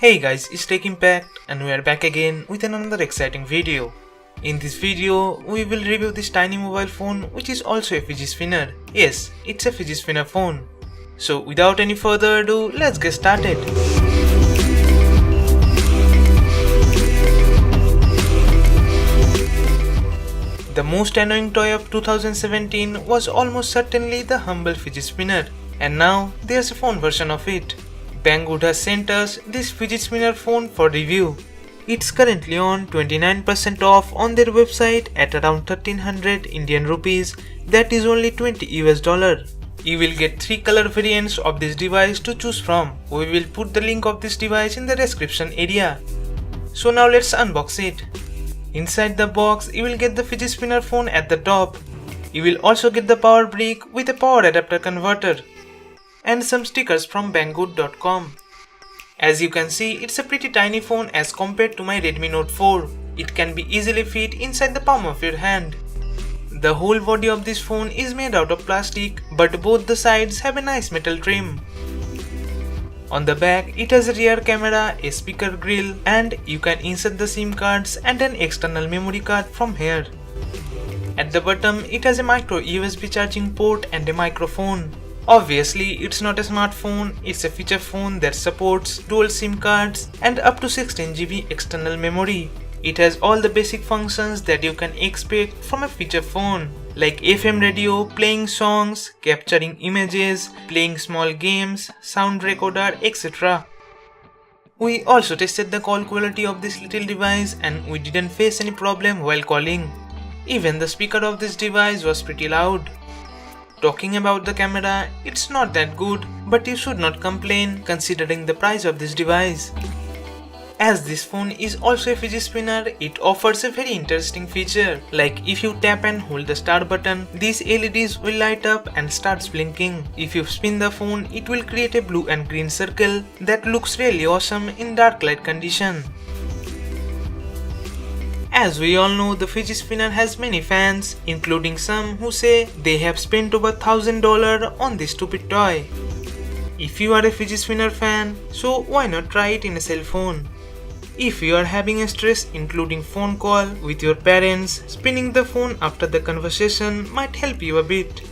Hey guys, it's Tech Impact and we are back again with another exciting video. In this video, we will review this tiny mobile phone which is also a fidget spinner. Yes, it's a fidget spinner phone. So without any further ado, let's get started. The most annoying toy of 2017 was almost certainly the humble fidget spinner, and now there's a phone version of it. Banggood has sent us this fidget spinner phone for review. It's currently on 29% off on their website at around 1300 Indian rupees, that is only $20 US. You will get 3 color variants of this device to choose from. We will put the link of this device in the description area. So now let's unbox it. Inside the box, you will get the fidget spinner phone at the top. You will also get the power brick with a power adapter converter and some stickers from banggood.com. As you can see, it's a pretty tiny phone as compared to my Redmi Note 4. It can be easily fit inside the palm of your hand. The whole body of this phone is made out of plastic, but both the sides have a nice metal trim. On the back, it has a rear camera, a speaker grill, and you can insert the SIM cards and an external memory card from here. At the bottom, it has a micro USB charging port and a microphone. Obviously, it's not a smartphone, it's a feature phone that supports dual SIM cards and up to 16 GB external memory. It has all the basic functions that you can expect from a feature phone, like FM radio, playing songs, capturing images, playing small games, sound recorder, etc. We also tested the call quality of this little device and we didn't face any problem while calling. Even the speaker of this device was pretty loud. Talking about the camera, it's not that good, but you should not complain considering the price of this device. As this phone is also a fidget spinner, it offers a very interesting feature, like if you tap and hold the start button, these LEDs will light up and starts blinking. If you spin the phone, it will create a blue and green circle that looks really awesome in dark light condition. As we all know, the fidget spinner has many fans, including some who say they have spent over $1000 on this stupid toy. If you are a fidget spinner fan, so why not try it in a cell phone? If you are having a stress including phone call with your parents, spinning the phone after the conversation might help you a bit.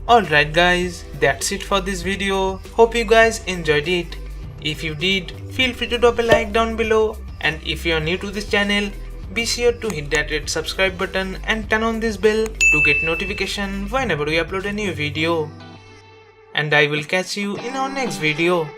Alright guys, that's it for this video. Hope you guys enjoyed it. If you did, feel free to drop a like down below, and if you are new to this channel, be sure to hit that red subscribe button and turn on this bell to get notification whenever we upload a new video. And I will catch you in our next video.